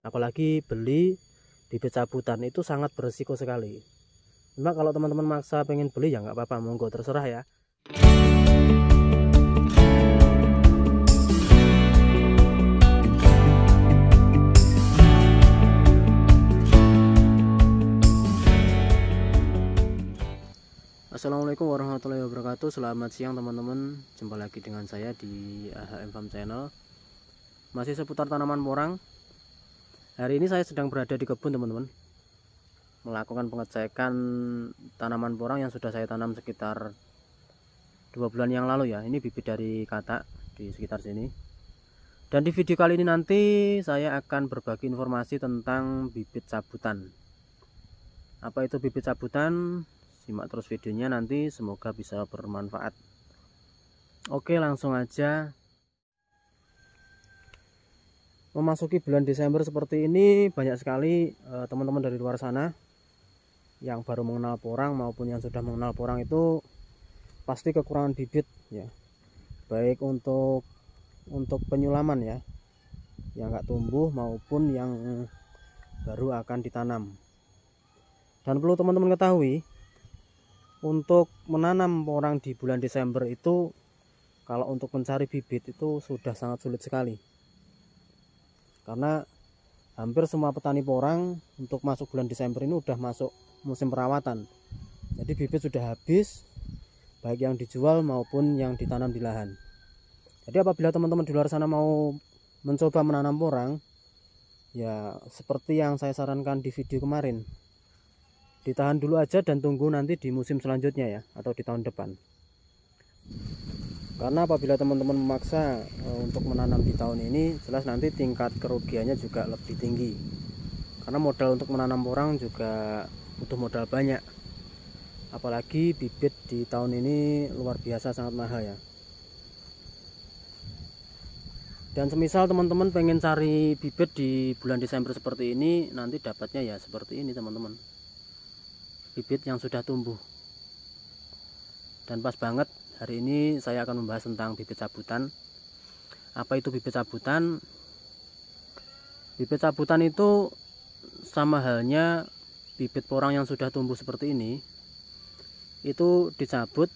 Apalagi beli bibit cabutan itu sangat berisiko sekali. Cuma kalau teman-teman maksa pengen beli ya nggak apa-apa, monggo terserah ya. Assalamualaikum warahmatullahi wabarakatuh. Selamat siang teman-teman. Jumpa lagi dengan saya di AHM Farm Channel. Masih seputar tanaman porang. Hari ini saya sedang berada di kebun teman-teman, melakukan pengecekan tanaman porang yang sudah saya tanam sekitar 2 bulan yang lalu ya. Ini bibit dari katak di sekitar sini. Dan di video kali ini nanti saya akan berbagi informasi tentang bibit cabutan. Apa itu bibit cabutan? Simak terus videonya nanti, semoga bisa bermanfaat. Oke, langsung aja. Memasuki bulan Desember seperti ini, banyak sekali teman-teman dari luar sana yang baru mengenal porang maupun yang sudah mengenal porang itu pasti kekurangan bibit ya, baik untuk penyulaman ya, yang nggak tumbuh maupun yang baru akan ditanam. Dan perlu teman-teman ketahui, untuk menanam porang di bulan Desember itu, kalau untuk mencari bibit itu sudah sangat sulit sekali, karena hampir semua petani porang untuk masuk bulan Desember ini udah masuk musim perawatan. Jadi bibit sudah habis, baik yang dijual maupun yang ditanam di lahan. Jadi apabila teman-teman di luar sana mau mencoba menanam porang, ya seperti yang saya sarankan di video kemarin, ditahan dulu aja dan tunggu nanti di musim selanjutnya ya, atau di tahun depan. Karena apabila teman-teman memaksa untuk menanam di tahun ini, jelas nanti tingkat kerugiannya juga lebih tinggi. Karena modal untuk menanam porang juga butuh modal banyak. Apalagi bibit di tahun ini luar biasa sangat mahal ya. Dan semisal teman-teman pengen cari bibit di bulan Desember seperti ini, nanti dapatnya ya seperti ini teman-teman, bibit yang sudah tumbuh. Dan pas banget hari ini saya akan membahas tentang bibit cabutan. Apa itu bibit cabutan? Bibit cabutan itu sama halnya bibit porang yang sudah tumbuh seperti ini, itu dicabut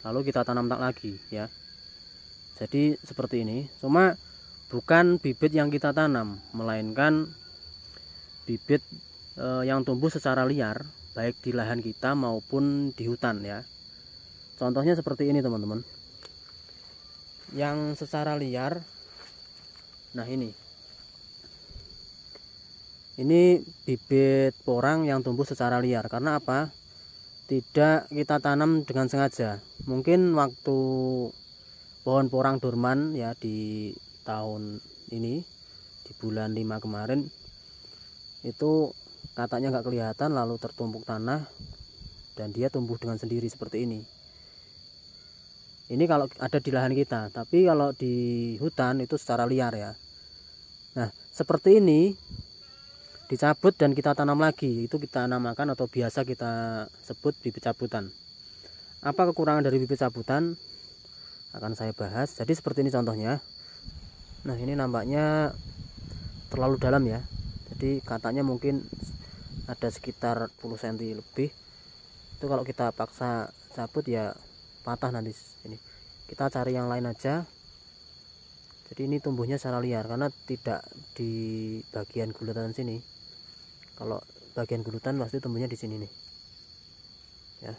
lalu kita tanam tak lagi ya. Jadi seperti ini, cuma bukan bibit yang kita tanam, melainkan bibit yang tumbuh secara liar, baik di lahan kita maupun di hutan ya. Contohnya seperti ini teman-teman, yang secara liar. Nah ini bibit porang yang tumbuh secara liar. Karena apa? Tidak kita tanam dengan sengaja. Mungkin waktu pohon porang dorman ya di tahun ini, di bulan 5 kemarin, itu katanya nggak kelihatan, lalu tertumpuk tanah dan dia tumbuh dengan sendiri seperti ini. Ini kalau ada di lahan kita, tapi kalau di hutan itu secara liar ya. Nah seperti ini dicabut dan kita tanam lagi, itu kita namakan atau biasa kita sebut bibit cabutan. Apa kekurangan dari bibit cabutan akan saya bahas. Jadi seperti ini contohnya. Nah ini nampaknya terlalu dalam ya, jadi katanya mungkin ada sekitar 10 cm lebih. Itu kalau kita paksa cabut ya patah nanti. Ini kita cari yang lain aja. Jadi ini tumbuhnya secara liar karena tidak di bagian gulutan sini. Kalau bagian gulutan pasti tumbuhnya di sini nih ya.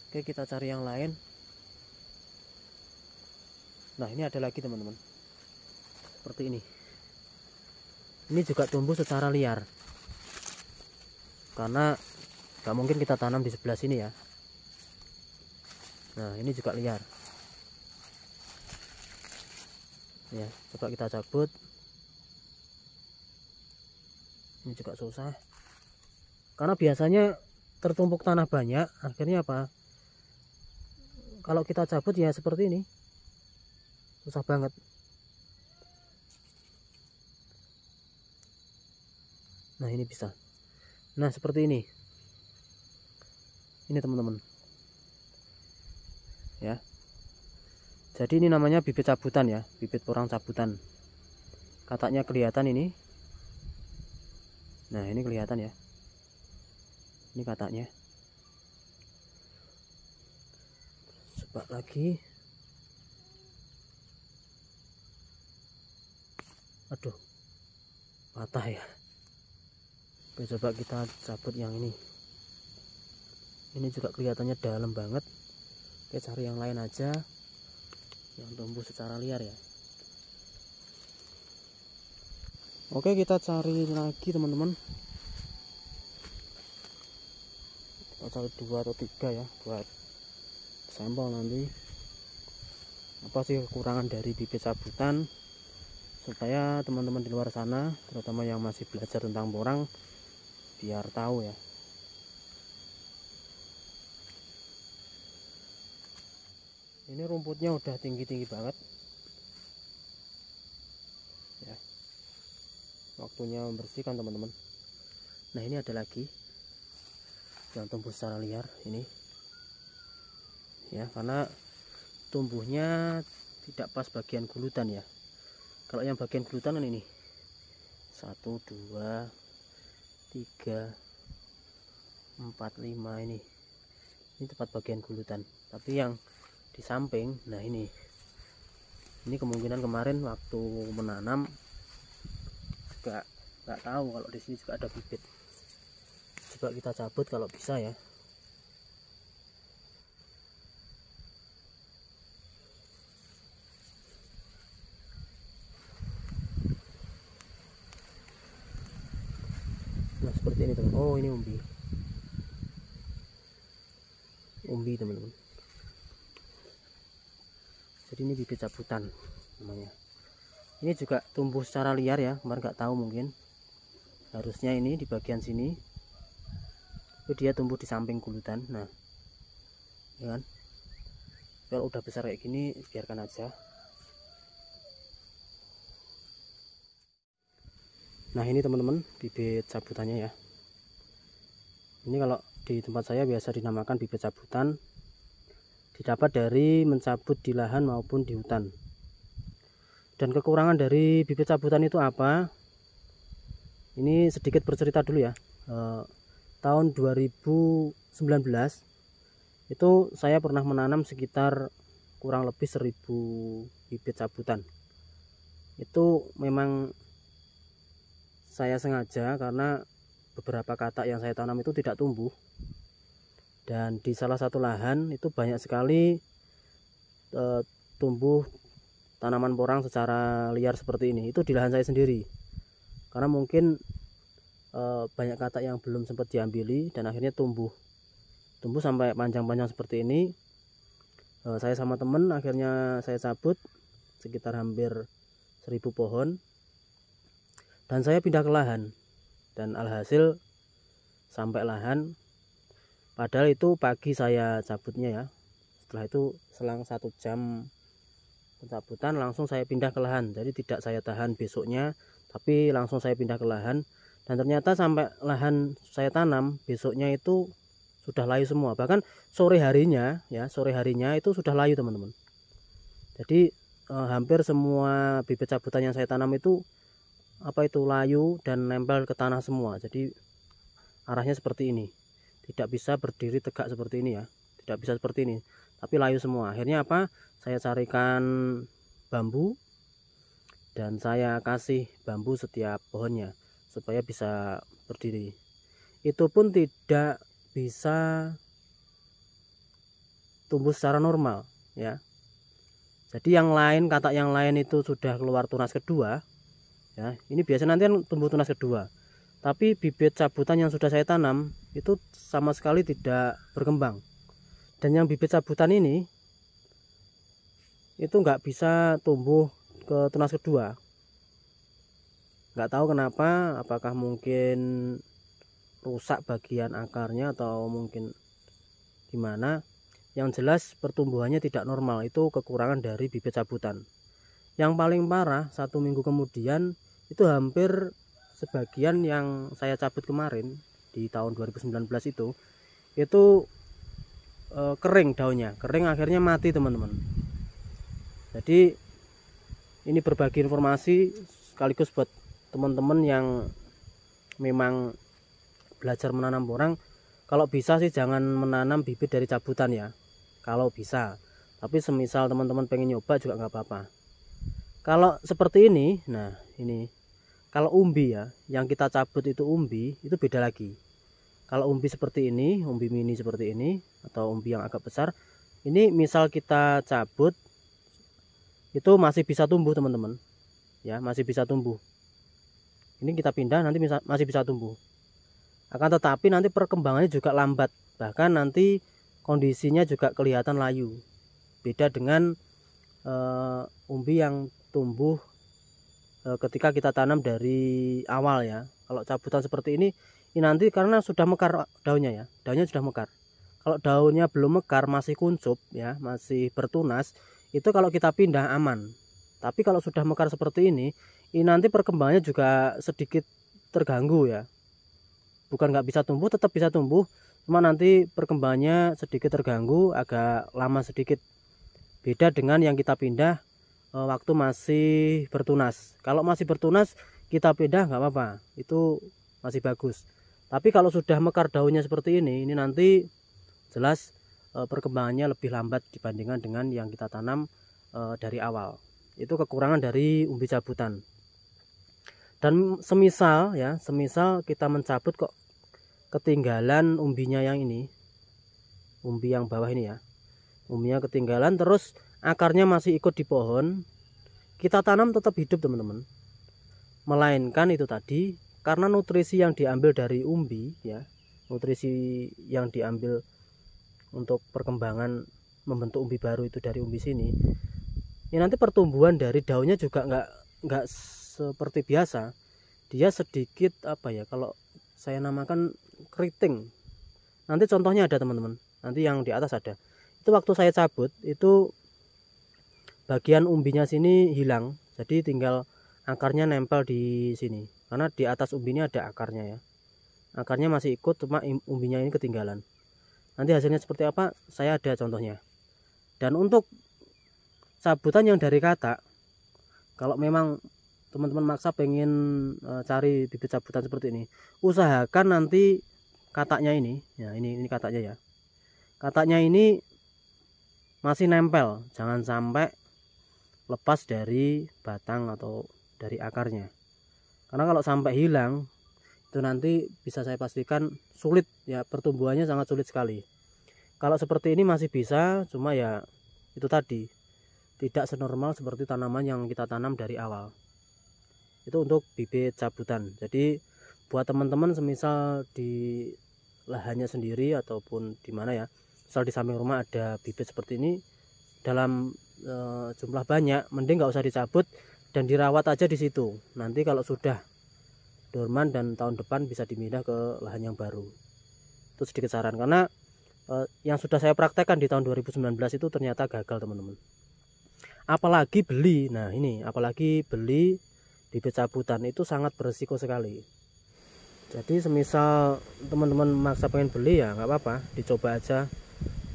Oke, kita cari yang lain. Nah ini ada lagi teman-teman, seperti ini. Ini juga tumbuh secara liar, karena gak mungkin kita tanam di sebelah sini ya. Nah ini juga liar ya, coba kita cabut. Ini juga susah, karena biasanya tertumpuk tanah banyak. Akhirnya apa? Kalau kita cabut ya seperti ini, susah banget. Nah ini bisa. Nah seperti ini. Ini teman-teman ya. Jadi ini namanya bibit cabutan ya, bibit porang cabutan. kataknya kelihatan ini. Nah ini kelihatan ya, ini kataknya. Coba lagi. Aduh, patah ya. Oke, coba kita cabut yang ini. Ini juga kelihatannya dalam banget. Oke, cari yang lain aja yang tumbuh secara liar ya. Oke, kita cari lagi teman-teman. Kita cari 2 atau 3 ya buat sampel nanti. Apa sih kekurangan dari bibit cabutan, supaya teman-teman di luar sana, terutama yang masih belajar tentang porang, biar tahu ya. Ini rumputnya udah tinggi-tinggi banget ya. Waktunya membersihkan teman-teman. Nah ini ada lagi yang tumbuh secara liar ini ya, karena tumbuhnya tidak pas bagian gulutan ya. Kalau yang bagian gulutan kan ini 1, 2, 3, 4, 5 ini tepat bagian gulutan. Tapi yang di samping, nah ini kemungkinan kemarin waktu menanam juga nggak tahu kalau di sini juga ada bibit. Coba kita cabut kalau bisa ya. Nah seperti ini teman. Oh ini umbi teman-teman. Jadi ini bibit cabutan namanya. Ini juga tumbuh secara liar ya, kemarin nggak tahu, mungkin harusnya ini di bagian sini. Itu dia tumbuh di samping gulutan. Nah ya kan, kalau udah besar kayak gini biarkan aja. Nah ini teman-teman bibit cabutannya ya. Ini kalau di tempat saya biasa dinamakan bibit cabutan, didapat dari mencabut di lahan maupun di hutan. Dan kekurangan dari bibit cabutan itu apa? Ini sedikit bercerita dulu ya. Tahun 2019 itu saya pernah menanam sekitar kurang lebih 1000 bibit cabutan. Itu memang saya sengaja karena beberapa katak yang saya tanam itu tidak tumbuh. Dan di salah satu lahan itu banyak sekali tumbuh tanaman porang secara liar seperti ini. Itu di lahan saya sendiri, karena mungkin banyak katak yang belum sempat diambili dan akhirnya tumbuh sampai panjang-panjang seperti ini. Saya sama temen akhirnya saya cabut sekitar hampir 1000 pohon dan saya pindah ke lahan. Dan alhasil sampai lahan, padahal itu pagi saya cabutnya ya. Setelah itu selang 1 jam pencabutan langsung saya pindah ke lahan. Jadi tidak saya tahan besoknya, tapi langsung saya pindah ke lahan. Dan ternyata sampai lahan saya tanam besoknya itu sudah layu semua. Bahkan sore harinya itu sudah layu teman-teman. Jadi hampir semua bibit cabutan yang saya tanam itu layu dan nempel ke tanah semua. Jadi arahnya seperti ini. Tidak bisa berdiri tegak seperti ini ya. Tidak bisa seperti ini, tapi layu semua. Akhirnya apa? Saya carikan bambu dan saya kasih bambu setiap pohonnya supaya bisa berdiri. Itu pun tidak bisa tumbuh secara normal ya. Jadi yang lain, katak yang lain itu sudah keluar tunas kedua ya. Ini biasa nanti tumbuh tunas kedua. Tapi bibit cabutan yang sudah saya tanam itu sama sekali tidak berkembang. Dan yang bibit cabutan ini itu nggak bisa tumbuh ke tunas kedua. Nggak tahu kenapa, apakah mungkin rusak bagian akarnya atau mungkin gimana. Yang jelas pertumbuhannya tidak normal. Itu kekurangan dari bibit cabutan. Yang paling parah, 1 minggu kemudian itu hampir sebagian yang saya cabut kemarin di tahun 2019 itu kering daunnya, kering akhirnya mati teman-teman. Jadi ini berbagi informasi sekaligus buat teman-teman yang memang belajar menanam porang, kalau bisa sih jangan menanam bibit dari cabutan ya, kalau bisa. Tapi semisal teman-teman pengen nyoba juga nggak apa-apa. Kalau seperti ini, nah ini kalau umbi ya, yang kita cabut itu umbi, itu beda lagi. Kalau umbi seperti ini, umbi mini seperti ini, atau umbi yang agak besar, ini misal kita cabut, itu masih bisa tumbuh teman-teman, ya masih bisa tumbuh. Ini kita pindah, nanti masih bisa tumbuh. Akan tetapi nanti perkembangannya juga lambat, bahkan nanti kondisinya juga kelihatan layu. Beda dengan umbi yang tumbuh ketika kita tanam dari awal ya. Kalau cabutan seperti ini nanti karena sudah mekar daunnya ya, daunnya sudah mekar. Kalau daunnya belum mekar, masih kuncup ya, masih bertunas, itu kalau kita pindah aman. Tapi kalau sudah mekar seperti ini nanti perkembangannya juga sedikit terganggu ya. Bukan nggak bisa tumbuh, tetap bisa tumbuh, cuma nanti perkembangannya sedikit terganggu, agak lama sedikit. Beda dengan yang kita pindah waktu masih bertunas. Kalau masih bertunas kita pindah nggak apa-apa, itu masih bagus. Tapi kalau sudah mekar daunnya seperti ini nanti jelas perkembangannya lebih lambat dibandingkan dengan yang kita tanam dari awal. Itu kekurangan dari umbi cabutan. Dan semisal ya, semisal kita mencabut kok ketinggalan umbinya yang ini, umbi yang bawah ini ya, umbinya ketinggalan terus akarnya masih ikut di pohon, kita tanam tetap hidup teman-teman. Melainkan itu tadi, karena nutrisi yang diambil dari umbi ya, nutrisi yang diambil untuk perkembangan membentuk umbi baru itu dari umbi sini, ini nanti pertumbuhan dari daunnya juga nggak seperti biasa. Dia sedikit apa ya, kalau saya namakan keriting. Nanti contohnya ada teman-teman, nanti yang di atas ada. Itu waktu saya cabut itu bagian umbinya sini hilang, jadi tinggal akarnya nempel di sini. Karena di atas umbinya ada akarnya ya, akarnya masih ikut, cuma umbinya ini ketinggalan. Nanti hasilnya seperti apa saya ada contohnya. Dan untuk cabutan yang dari katak, kalau memang teman-teman maksa pengen cari bibit cabutan seperti ini, usahakan nanti kataknya ini ya, ini kataknya ya, kataknya ini masih nempel, jangan sampai lepas dari batang atau dari akarnya. Karena kalau sampai hilang itu nanti bisa saya pastikan sulit ya, pertumbuhannya sangat sulit sekali. Kalau seperti ini masih bisa, cuma ya itu tadi, tidak senormal seperti tanaman yang kita tanam dari awal. Itu untuk bibit cabutan. Jadi buat teman-teman semisal di lahannya sendiri ataupun di mana ya, misal di samping rumah ada bibit seperti ini dalam jumlah banyak, mending nggak usah dicabut dan dirawat aja di situ. Nanti kalau sudah dorman dan tahun depan bisa dipindah ke lahan yang baru. Itu sedikit saran, karena yang sudah saya praktekkan di tahun 2019 itu ternyata gagal teman-teman. Apalagi beli, nah ini apalagi beli bibit cabutan itu sangat berisiko sekali. Jadi semisal teman-teman maksa pengen beli ya nggak apa-apa, dicoba aja.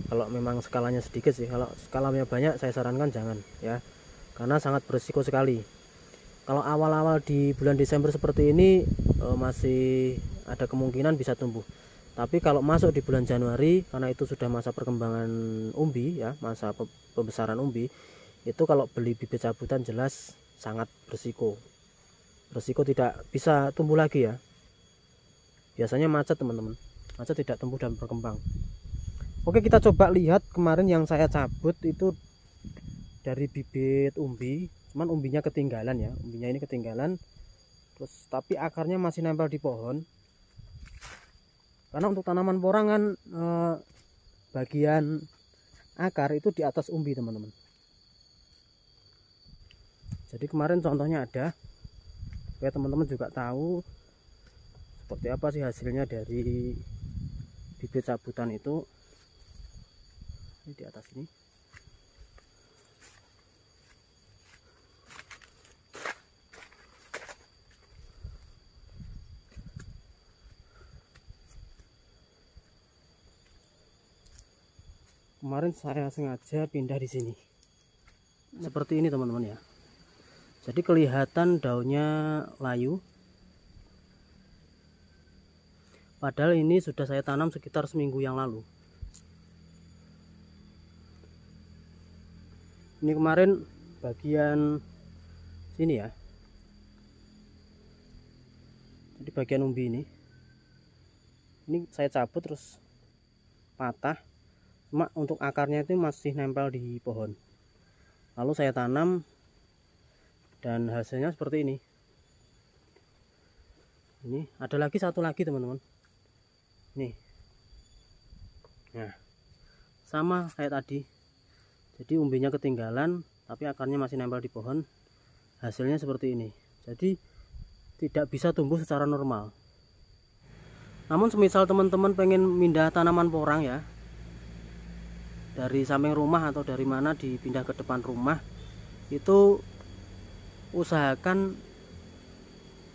Kalau memang skalanya sedikit sih, kalau skalanya banyak saya sarankan jangan ya, karena sangat berisiko sekali. Kalau awal-awal di bulan Desember seperti ini masih ada kemungkinan bisa tumbuh. Tapi kalau masuk di bulan Januari, karena itu sudah masa perkembangan umbi ya, masa pembesaran umbi, itu kalau beli bibit cabutan jelas sangat berisiko. Berisiko tidak bisa tumbuh lagi ya. Biasanya macet teman-teman, macet, tidak tumbuh dan berkembang. Oke, kita coba lihat kemarin yang saya cabut itu dari bibit umbi, cuman umbinya ketinggalan ya, umbinya ini ketinggalan. Terus tapi akarnya masih nempel di pohon. Karena untuk tanaman porang kan bagian akar itu di atas umbi teman-teman. Jadi kemarin contohnya ada, supaya teman-teman juga tahu seperti apa sih hasilnya dari bibit cabutan itu. Ini di atas ini. Kemarin saya sengaja pindah di sini. Seperti ini teman-teman ya. Jadi kelihatan daunnya layu. Padahal ini sudah saya tanam sekitar seminggu yang lalu. Ini kemarin bagian sini ya. Jadi bagian umbi ini saya cabut terus patah. Cuma untuk akarnya itu masih nempel di pohon. Lalu saya tanam dan hasilnya seperti ini. Ini ada lagi satu lagi teman-teman. Nih. Nah, sama kayak tadi. Jadi umbinya ketinggalan tapi akarnya masih nempel di pohon. Hasilnya seperti ini. Jadi tidak bisa tumbuh secara normal. Namun semisal teman-teman pengen pindah tanaman porang ya, dari samping rumah atau dari mana dipindah ke depan rumah, itu usahakan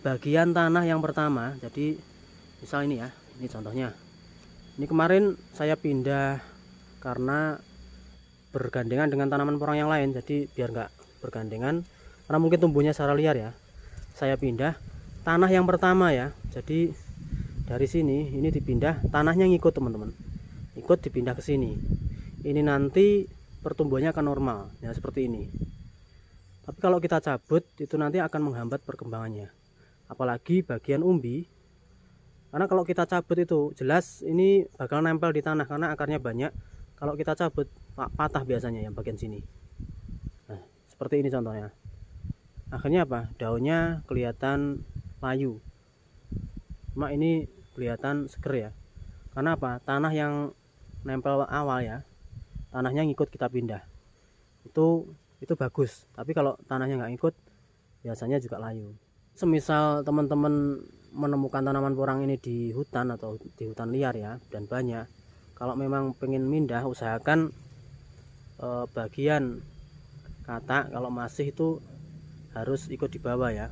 bagian tanah yang pertama. Jadi misal ini ya, ini contohnya. Ini kemarin saya pindah karena bergandengan dengan tanaman porang yang lain, jadi biar nggak bergandengan karena mungkin tumbuhnya secara liar ya. Saya pindah tanah yang pertama ya. Jadi dari sini ini dipindah, tanahnya ngikut teman-teman, ikut dipindah ke sini. Ini nanti pertumbuhannya akan normal ya, seperti ini. Tapi kalau kita cabut itu nanti akan menghambat perkembangannya, apalagi bagian umbi. Karena kalau kita cabut itu jelas ini bakal nempel di tanah karena akarnya banyak. Kalau kita cabut patah biasanya yang bagian sini. Nah, seperti ini contohnya. Akhirnya apa? Daunnya kelihatan layu. Cuma ini kelihatan seger ya. Karena apa? Tanah yang nempel awal ya, tanahnya ngikut kita pindah. Itu bagus. Tapi kalau tanahnya nggak ngikut, biasanya juga layu. Semisal teman-teman menemukan tanaman porang ini di hutan atau di hutan liar ya, dan banyak. Kalau memang pengen pindah, usahakan bagian katak kalau masih itu harus ikut di bawah ya.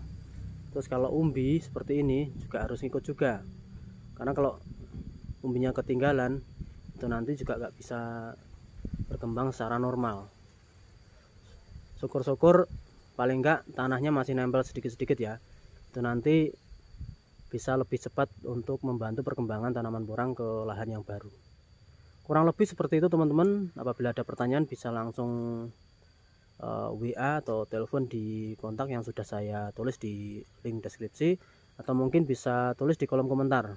Terus kalau umbi seperti ini juga harus ikut juga, karena kalau umbinya ketinggalan itu nanti juga nggak bisa berkembang secara normal. Syukur-syukur paling enggak tanahnya masih nempel sedikit-sedikit ya, itu nanti bisa lebih cepat untuk membantu perkembangan tanaman porang ke lahan yang baru. Kurang lebih seperti itu teman-teman. Apabila ada pertanyaan bisa langsung WA atau telepon di kontak yang sudah saya tulis di link deskripsi, atau mungkin bisa tulis di kolom komentar.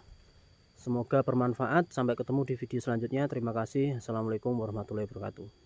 Semoga bermanfaat. Sampai ketemu di video selanjutnya. Terima kasih. Assalamualaikum warahmatullahi wabarakatuh.